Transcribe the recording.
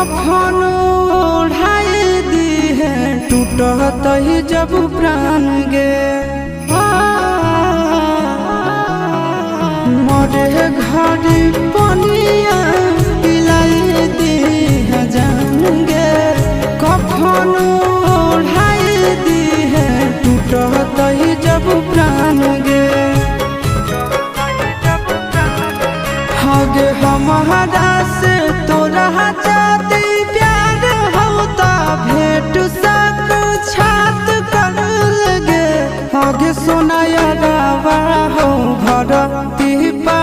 कफन ओढ़ाई दी है टूटत ही जब प्राण गे मरे घड़ी पनिया पिलाई दी है जान गे कफन ओढ़ाई दी है टूटत ही जब प्राण गे हगे हमारा से तोरा जाती प्यार होता भेंट सक छात कर लगे हगे सोनाया गावा हो भरती पा